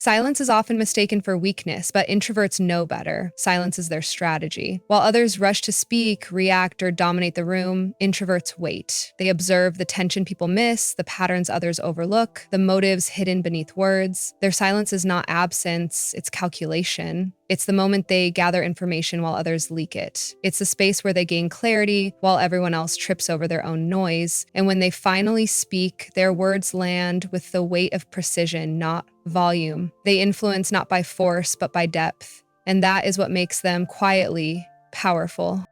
Silence is often mistaken for weakness, but introverts know better. Silence is their strategy. While others rush to speak, react, or dominate the room, introverts wait. They observe the tension people miss, the patterns others overlook, the motives hidden beneath words. Their silence is not absence, it's calculation. It's the moment they gather information while others leak it. It's the space where they gain clarity while everyone else trips over their own noise. And when they finally speak, their words land with the weight of precision, not volume. They influence not by force, but by depth. And that is what makes them quietly powerful.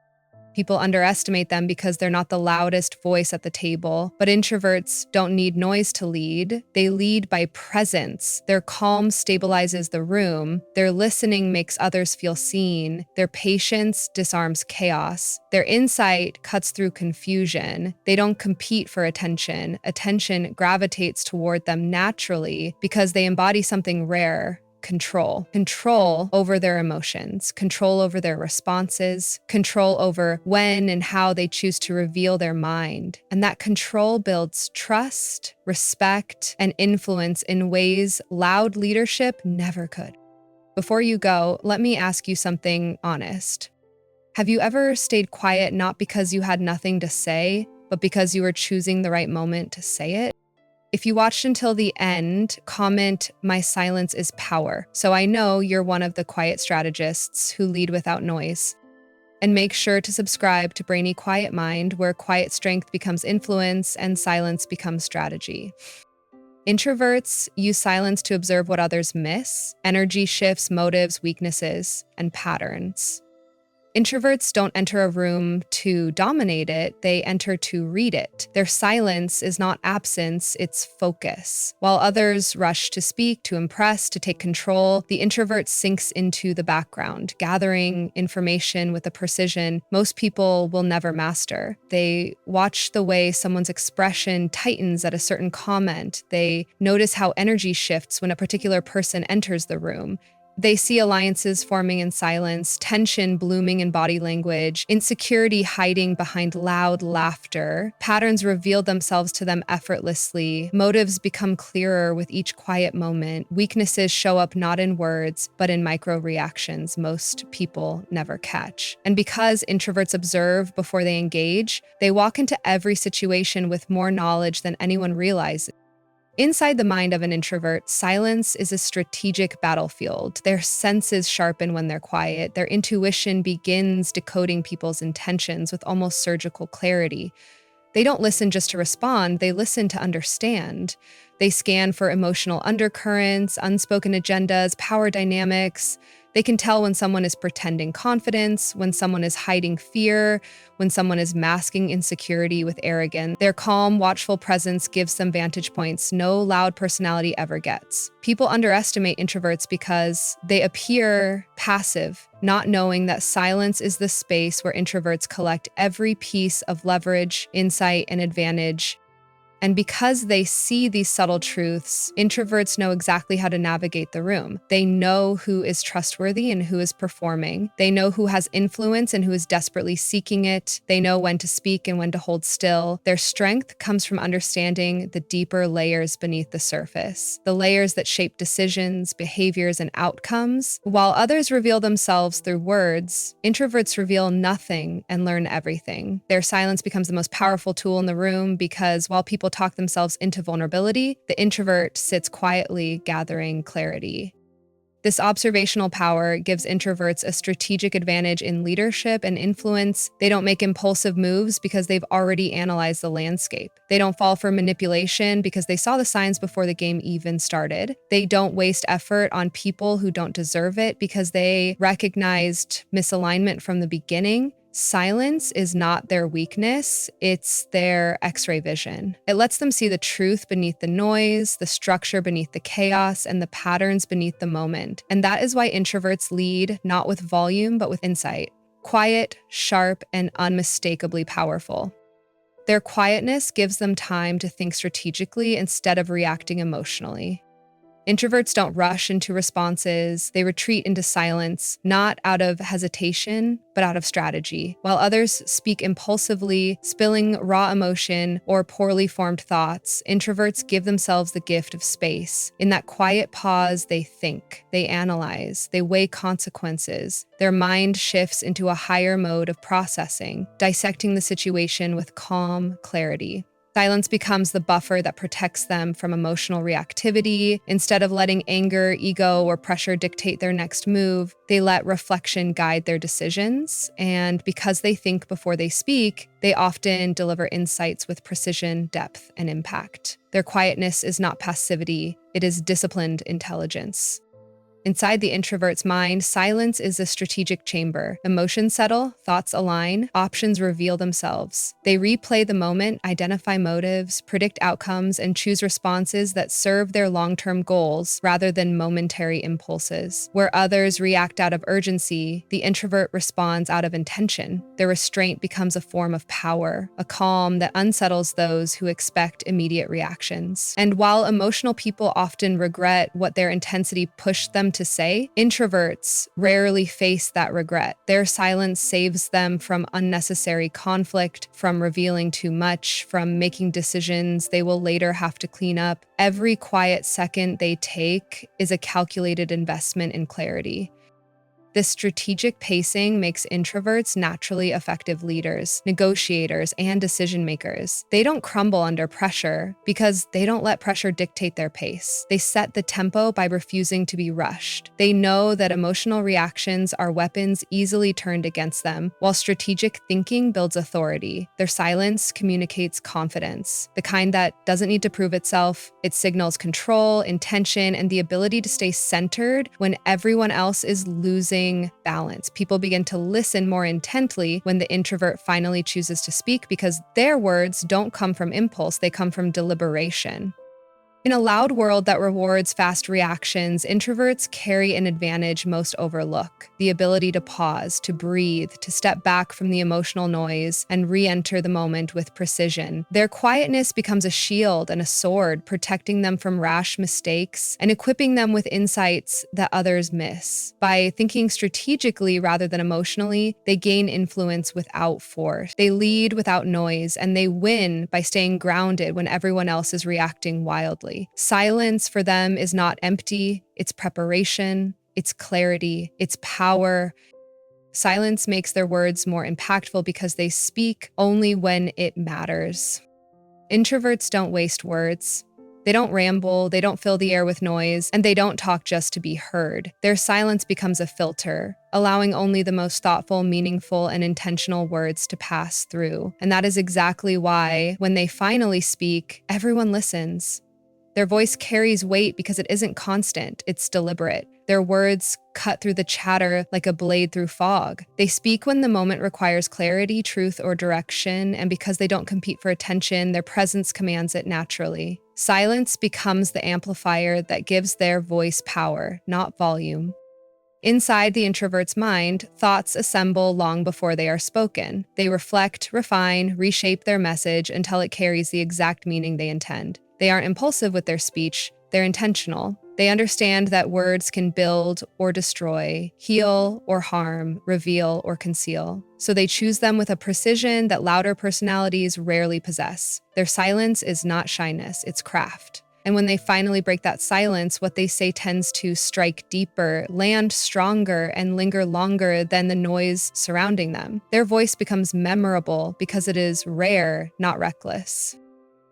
People underestimate them because they're not the loudest voice at the table. But introverts don't need noise to lead. They lead by presence. Their calm stabilizes the room. Their listening makes others feel seen. Their patience disarms chaos. Their insight cuts through confusion. They don't compete for attention. Attention gravitates toward them naturally because they embody something rare. Control over their emotions, control over their responses, control over when and how they choose to reveal their mind. And that control builds trust, respect, and influence in ways loud leadership never could. Before you go, let me ask you something honest. Have you ever stayed quiet not because you had nothing to say, but because you were choosing the right moment to say it? If you watched until the end, comment, "My silence is power," so I know you're one of the quiet strategists who lead without noise. And make sure to subscribe to Brainy Quiet Mind, where quiet strength becomes influence and silence becomes strategy. Introverts use silence to observe what others miss, energy shifts, motives, weaknesses, and patterns. Introverts don't enter a room to dominate it, they enter to read it. Their silence is not absence, it's focus. While others rush to speak, to impress, to take control, the introvert sinks into the background, gathering information with a precision most people will never master. They watch the way someone's expression tightens at a certain comment. They notice how energy shifts when a particular person enters the room. They see alliances forming in silence, tension blooming in body language, insecurity hiding behind loud laughter. Patterns reveal themselves to them effortlessly. Motives become clearer with each quiet moment. Weaknesses show up not in words, but in micro reactions most people never catch. And because introverts observe before they engage, they walk into every situation with more knowledge than anyone realizes. Inside the mind of an introvert, silence is a strategic battlefield. Their senses sharpen when they're quiet. Their intuition begins decoding people's intentions with almost surgical clarity. They don't listen just to respond, they listen to understand. They scan for emotional undercurrents, unspoken agendas, power dynamics. They can tell when someone is pretending confidence, when someone is hiding fear, when someone is masking insecurity with arrogance. Their calm, watchful presence gives them vantage points no loud personality ever gets. People underestimate introverts because they appear passive, not knowing that silence is the space where introverts collect every piece of leverage, insight, and advantage. And because they see these subtle truths, introverts know exactly how to navigate the room. They know who is trustworthy and who is performing. They know who has influence and who is desperately seeking it. They know when to speak and when to hold still. Their strength comes from understanding the deeper layers beneath the surface, the layers that shape decisions, behaviors, and outcomes. While others reveal themselves through words, introverts reveal nothing and learn everything. Their silence becomes the most powerful tool in the room because while people talk themselves into vulnerability, the introvert sits quietly gathering clarity. This observational power gives introverts a strategic advantage in leadership and influence. They don't make impulsive moves because they've already analyzed the landscape. They don't fall for manipulation because they saw the signs before the game even started. They don't waste effort on people who don't deserve it because they recognized misalignment from the beginning. Silence is not their weakness, it's their X-ray vision. It lets them see the truth beneath the noise, the structure beneath the chaos, and the patterns beneath the moment. And that is why introverts lead not with volume, but with insight. Quiet, sharp, and unmistakably powerful. Their quietness gives them time to think strategically instead of reacting emotionally. Introverts don't rush into responses. They retreat into silence, not out of hesitation, but out of strategy. While others speak impulsively, spilling raw emotion or poorly formed thoughts, introverts give themselves the gift of space. In that quiet pause, they think, they analyze, they weigh consequences. Their mind shifts into a higher mode of processing, dissecting the situation with calm clarity. Silence becomes the buffer that protects them from emotional reactivity. Instead of letting anger, ego, or pressure dictate their next move, they let reflection guide their decisions. And because they think before they speak, they often deliver insights with precision, depth, and impact. Their quietness is not passivity, it is disciplined intelligence. Inside the introvert's mind, silence is a strategic chamber. Emotions settle, thoughts align, options reveal themselves. They replay the moment, identify motives, predict outcomes, and choose responses that serve their long-term goals rather than momentary impulses. Where others react out of urgency, the introvert responds out of intention. Their restraint becomes a form of power, a calm that unsettles those who expect immediate reactions. And while emotional people often regret what their intensity pushed them to say, introverts rarely face that regret. Their silence saves them from unnecessary conflict, from revealing too much, from making decisions they will later have to clean up. Every quiet second they take is a calculated investment in clarity. This strategic pacing makes introverts naturally effective leaders, negotiators, and decision makers. They don't crumble under pressure because they don't let pressure dictate their pace. They set the tempo by refusing to be rushed. They know that emotional reactions are weapons easily turned against them, while strategic thinking builds authority. Their silence communicates confidence, the kind that doesn't need to prove itself. It signals control, intention, and the ability to stay centered when everyone else is losing balance. People begin to listen more intently when the introvert finally chooses to speak because their words don't come from impulse, they come from deliberation. In a loud world that rewards fast reactions, introverts carry an advantage most overlook: the ability to pause, to breathe, to step back from the emotional noise and re-enter the moment with precision. Their quietness becomes a shield and a sword, protecting them from rash mistakes and equipping them with insights that others miss. By thinking strategically rather than emotionally, they gain influence without force. They lead without noise, and they win by staying grounded when everyone else is reacting wildly. Silence for them is not empty, it's preparation, it's clarity, it's power. Silence makes their words more impactful because they speak only when it matters. Introverts don't waste words. They don't ramble, they don't fill the air with noise, and they don't talk just to be heard. Their silence becomes a filter, allowing only the most thoughtful, meaningful, and intentional words to pass through. And that is exactly why, when they finally speak, everyone listens. Their voice carries weight because it isn't constant, it's deliberate. Their words cut through the chatter like a blade through fog. They speak when the moment requires clarity, truth, or direction, and because they don't compete for attention, their presence commands it naturally. Silence becomes the amplifier that gives their voice power, not volume. Inside the introvert's mind, thoughts assemble long before they are spoken. They reflect, refine, reshape their message until it carries the exact meaning they intend. They aren't impulsive with their speech, they're intentional. They understand that words can build or destroy, heal or harm, reveal or conceal. So they choose them with a precision that louder personalities rarely possess. Their silence is not shyness, it's craft. And when they finally break that silence, what they say tends to strike deeper, land stronger, and linger longer than the noise surrounding them. Their voice becomes memorable because it is rare, not reckless.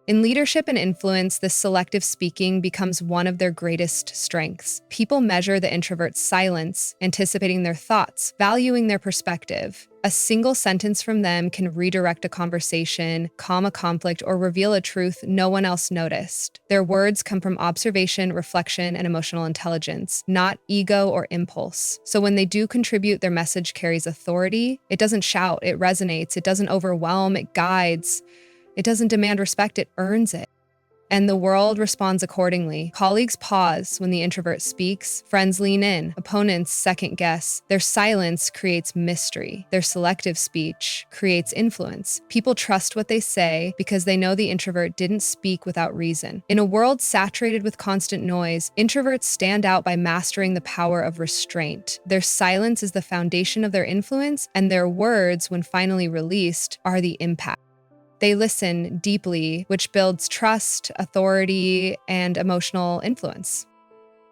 In leadership and influence, this selective speaking becomes one of their greatest strengths. People measure the introvert's silence, anticipating their thoughts, valuing their perspective. A single sentence from them can redirect a conversation, calm a conflict, or reveal a truth no one else noticed. Their words come from observation, reflection, and emotional intelligence, not ego or impulse. So when they do contribute, their message carries authority. It doesn't shout, it resonates, it doesn't overwhelm, it guides. It doesn't demand respect, it earns it. And the world responds accordingly. Colleagues pause when the introvert speaks, friends lean in, opponents second guess. Their silence creates mystery. Their selective speech creates influence. People trust what they say because they know the introvert didn't speak without reason. In a world saturated with constant noise, introverts stand out by mastering the power of restraint. Their silence is the foundation of their influence, and their words, when finally released, are the impact. They listen deeply, which builds trust, authority, and emotional influence.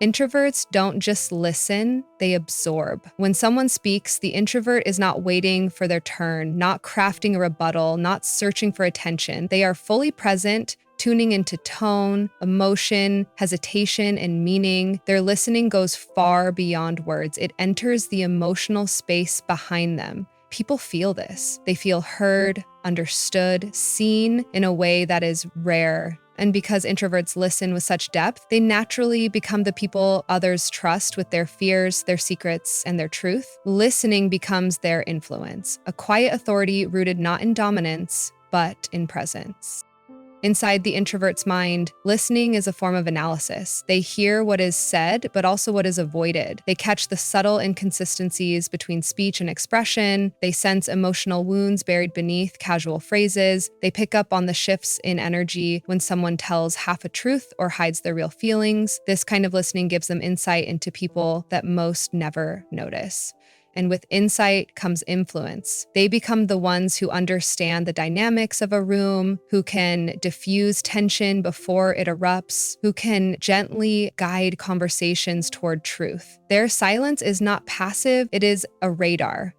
Introverts don't just listen, they absorb. When someone speaks, the introvert is not waiting for their turn, not crafting a rebuttal, not searching for attention. They are fully present, tuning into tone, emotion, hesitation, and meaning. Their listening goes far beyond words. It enters the emotional space behind them. People feel this. They feel heard, understood, seen in a way that is rare. And because introverts listen with such depth, they naturally become the people others trust with their fears, their secrets, and their truth. Listening becomes their influence, a quiet authority rooted not in dominance, but in presence. Inside the introvert's mind, listening is a form of analysis. They hear what is said, but also what is avoided. They catch the subtle inconsistencies between speech and expression. They sense emotional wounds buried beneath casual phrases. They pick up on the shifts in energy when someone tells half a truth or hides their real feelings. This kind of listening gives them insight into people that most never notice. And with insight comes influence. They become the ones who understand the dynamics of a room, who can diffuse tension before it erupts, who can gently guide conversations toward truth. Their silence is not passive, it is a radar.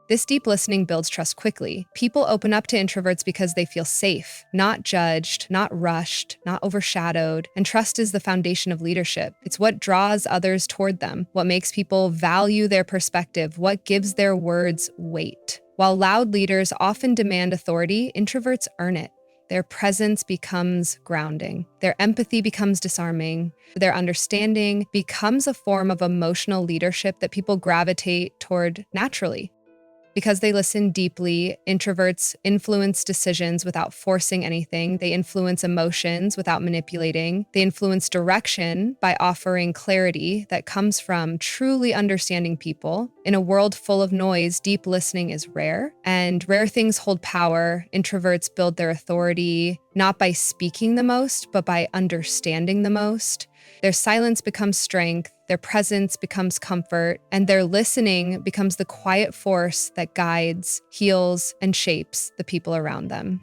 This deep listening builds trust quickly. People open up to introverts because they feel safe, not judged, not rushed, not overshadowed. And trust is the foundation of leadership. It's what draws others toward them, what makes people value their perspective, what gives their words weight. While loud leaders often demand authority, introverts earn it. Their presence becomes grounding. Their empathy becomes disarming. Their understanding becomes a form of emotional leadership that people gravitate toward naturally. Because they listen deeply, introverts influence decisions without forcing anything. They influence emotions without manipulating. They influence direction by offering clarity that comes from truly understanding people. In a world full of noise, deep listening is rare, and rare things hold power. Introverts build their authority not by speaking the most, but by understanding the most. Their silence becomes strength, their presence becomes comfort, and their listening becomes the quiet force that guides, heals, and shapes the people around them.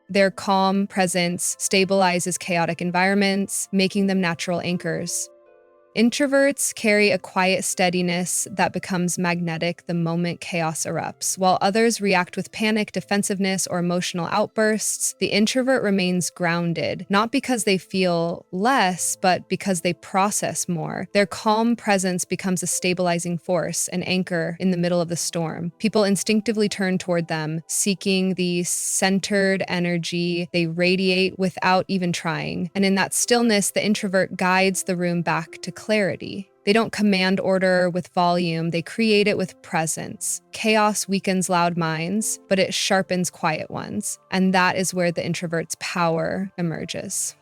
Their calm presence stabilizes chaotic environments, making them natural anchors. Introverts carry a quiet steadiness that becomes magnetic the moment chaos erupts. While others react with panic, defensiveness, or emotional outbursts, the introvert remains grounded, not because they feel less, but because they process more. Their calm presence becomes a stabilizing force, an anchor in the middle of the storm. People instinctively turn toward them, seeking the centered energy they radiate without even trying. And in that stillness, the introvert guides the room back to clarity. They don't command order with volume, they create it with presence. Chaos weakens loud minds, but it sharpens quiet ones. And that is where the introvert's power emerges.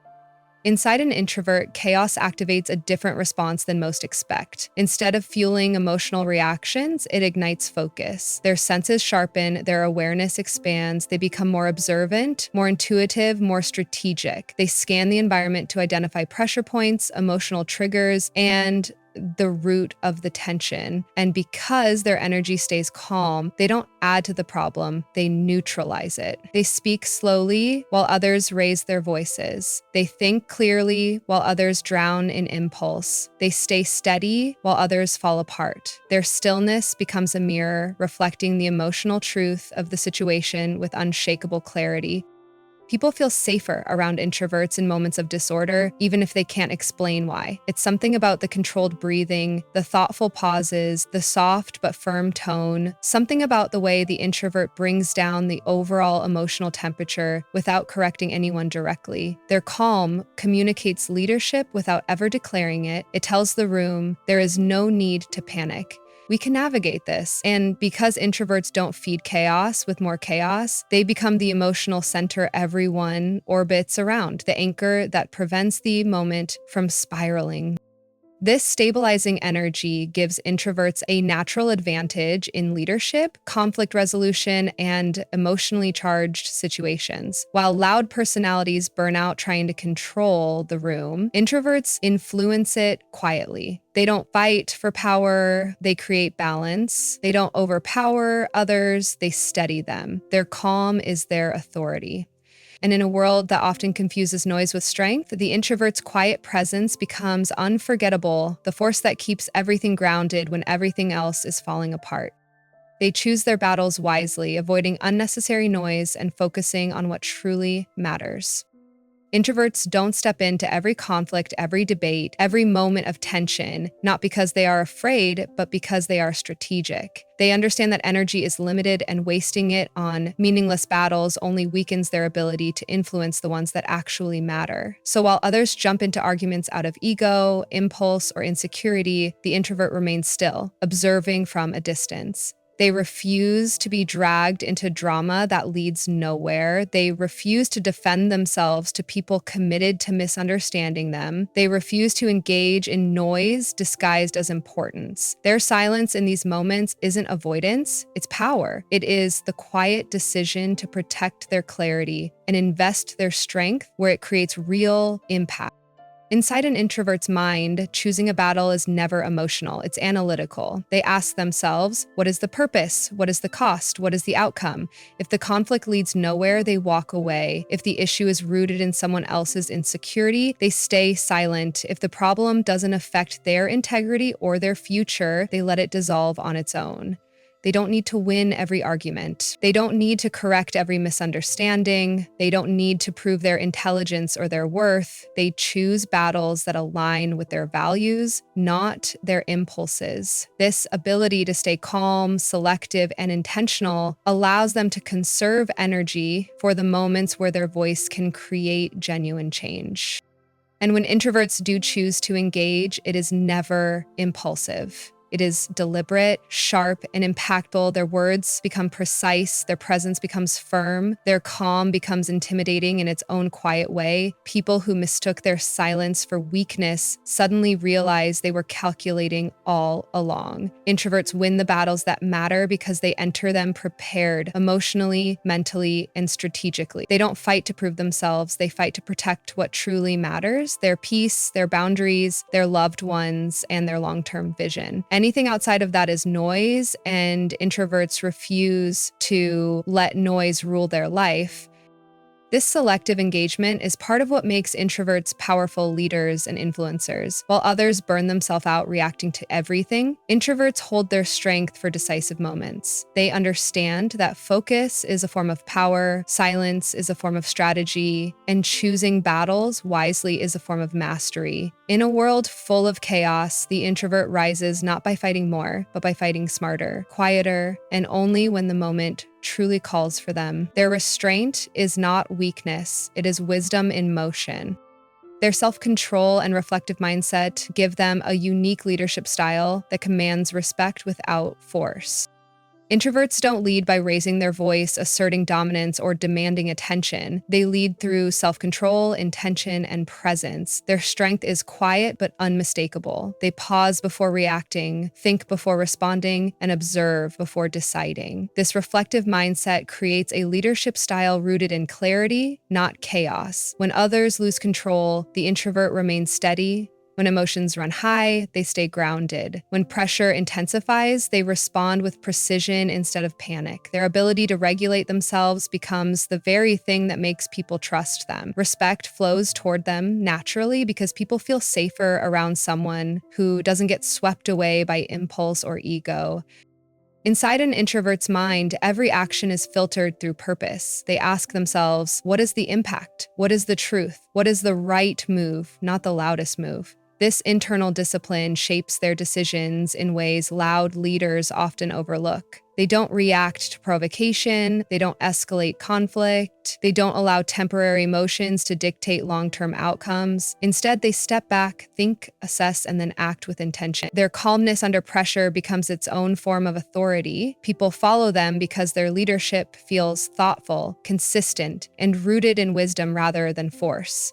Inside an introvert, chaos activates a different response than most expect. Instead of fueling emotional reactions, it ignites focus. Their senses sharpen, their awareness expands, they become more observant, more intuitive, more strategic. They scan the environment to identify pressure points, emotional triggers, and the root of the tension. And because their energy stays calm, they don't add to the problem, they neutralize it. They speak slowly while others raise their voices. They think clearly while others drown in impulse. They stay steady while others fall apart. Their stillness becomes a mirror, reflecting the emotional truth of the situation with unshakable clarity. People feel safer around introverts in moments of disorder, even if they can't explain why. It's something about the controlled breathing, the thoughtful pauses, the soft but firm tone, something about the way the introvert brings down the overall emotional temperature without correcting anyone directly. Their calm communicates leadership without ever declaring it. It tells the room there is no need to panic. We can navigate this. And because introverts don't feed chaos with more chaos, they become the emotional center everyone orbits around, the anchor that prevents the moment from spiraling. This stabilizing energy gives introverts a natural advantage in leadership, conflict resolution, and emotionally charged situations. While loud personalities burn out trying to control the room, introverts influence it quietly. They don't fight for power, they create balance. They don't overpower others, they steady them. Their calm is their authority. And in a world that often confuses noise with strength, the introvert's quiet presence becomes unforgettable, the force that keeps everything grounded when everything else is falling apart. They choose their battles wisely, avoiding unnecessary noise and focusing on what truly matters. Introverts don't step into every conflict, every debate, every moment of tension, not because they are afraid, but because they are strategic. They understand that energy is limited and wasting it on meaningless battles only weakens their ability to influence the ones that actually matter. So while others jump into arguments out of ego, impulse, or insecurity, the introvert remains still, observing from a distance. They refuse to be dragged into drama that leads nowhere. They refuse to defend themselves to people committed to misunderstanding them. They refuse to engage in noise disguised as importance. Their silence in these moments isn't avoidance, it's power. It is the quiet decision to protect their clarity and invest their strength where it creates real impact. Inside an introvert's mind, choosing a battle is never emotional, it's analytical. They ask themselves, what is the purpose? What is the cost? What is the outcome? If the conflict leads nowhere, they walk away. If the issue is rooted in someone else's insecurity, they stay silent. If the problem doesn't affect their integrity or their future, they let it dissolve on its own. They don't need to win every argument. They don't need to correct every misunderstanding. They don't need to prove their intelligence or their worth. They choose battles that align with their values, not their impulses. This ability to stay calm, selective, and intentional allows them to conserve energy for the moments where their voice can create genuine change. And when introverts do choose to engage, it is never impulsive. It is deliberate, sharp, and impactful. Their words become precise, their presence becomes firm, their calm becomes intimidating in its own quiet way. People who mistook their silence for weakness suddenly realize they were calculating all along. Introverts win the battles that matter because they enter them prepared emotionally, mentally, and strategically. They don't fight to prove themselves, they fight to protect what truly matters: their peace, their boundaries, their loved ones, and their long-term vision. Anything outside of that is noise, and introverts refuse to let noise rule their life. This selective engagement is part of what makes introverts powerful leaders and influencers. While others burn themselves out reacting to everything, introverts hold their strength for decisive moments. They understand that focus is a form of power, silence is a form of strategy, and choosing battles wisely is a form of mastery. In a world full of chaos, the introvert rises not by fighting more, but by fighting smarter, quieter, and only when the moment truly calls for them. Their restraint is not weakness, it is wisdom in motion. Their self-control and reflective mindset give them a unique leadership style that commands respect without force. Introverts don't lead by raising their voice, asserting dominance, or demanding attention. They lead through self-control, intention, and presence. Their strength is quiet but unmistakable. They pause before reacting, think before responding, and observe before deciding. This reflective mindset creates a leadership style rooted in clarity, not chaos. When others lose control, the introvert remains steady. When emotions run high, they stay grounded. When pressure intensifies, they respond with precision instead of panic. Their ability to regulate themselves becomes the very thing that makes people trust them. Respect flows toward them naturally because people feel safer around someone who doesn't get swept away by impulse or ego. Inside an introvert's mind, every action is filtered through purpose. They ask themselves, what is the impact? What is the truth? What is the right move, not the loudest move? This internal discipline shapes their decisions in ways loud leaders often overlook. They don't react to provocation, they don't escalate conflict, they don't allow temporary emotions to dictate long-term outcomes. Instead, they step back, think, assess, and then act with intention. Their calmness under pressure becomes its own form of authority. People follow them because their leadership feels thoughtful, consistent, and rooted in wisdom rather than force.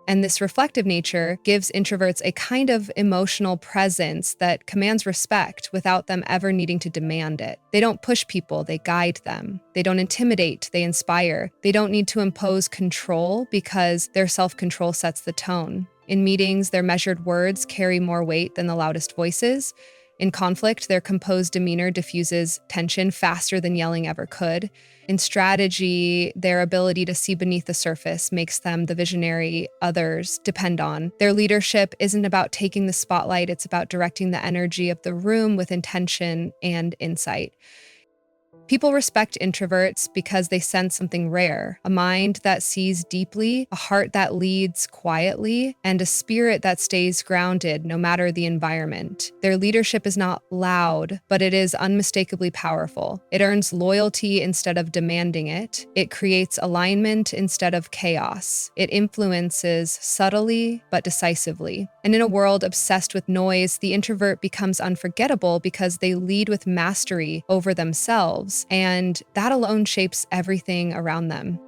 And this reflective nature gives introverts a kind of emotional presence that commands respect without them ever needing to demand it. They don't push people, they guide them. They don't intimidate, they inspire. They don't need to impose control because their self-control sets the tone. In meetings, their measured words carry more weight than the loudest voices. In conflict, their composed demeanor diffuses tension faster than yelling ever could. In strategy, their ability to see beneath the surface makes them the visionary others depend on. Their leadership isn't about taking the spotlight, it's about directing the energy of the room with intention and insight. People respect introverts because they sense something rare, a mind that sees deeply, a heart that leads quietly, and a spirit that stays grounded no matter the environment. Their leadership is not loud, but it is unmistakably powerful. It earns loyalty instead of demanding it. It creates alignment instead of chaos. It influences subtly but decisively. And in a world obsessed with noise, the introvert becomes unforgettable because they lead with mastery over themselves, and that alone shapes everything around them.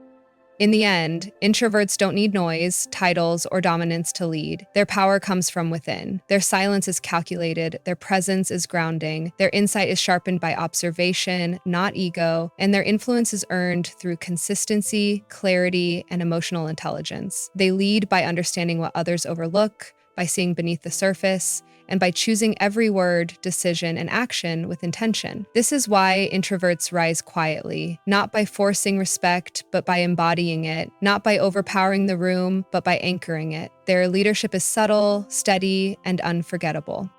In the end, introverts don't need noise, titles, or dominance to lead. Their power comes from within. Their silence is calculated, their presence is grounding, their insight is sharpened by observation, not ego, and their influence is earned through consistency, clarity, and emotional intelligence. They lead by understanding what others overlook, by seeing beneath the surface, and by choosing every word, decision, and action with intention. This is why introverts rise quietly, not by forcing respect, but by embodying it, not by overpowering the room, but by anchoring it. Their leadership is subtle, steady, and unforgettable.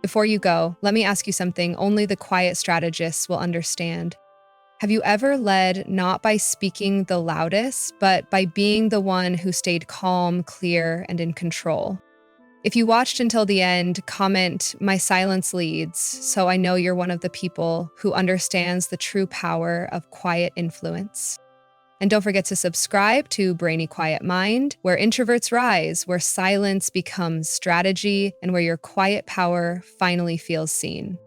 Before you go, let me ask you something only the quiet strategists will understand. Have you ever led not by speaking the loudest, but by being the one who stayed calm, clear, and in control? If you watched until the end, comment, "My silence leads," so I know you're one of the people who understands the true power of quiet influence. And don't forget to subscribe to Brainy Quiet Mind, where introverts rise, where silence becomes strategy, and where your quiet power finally feels seen.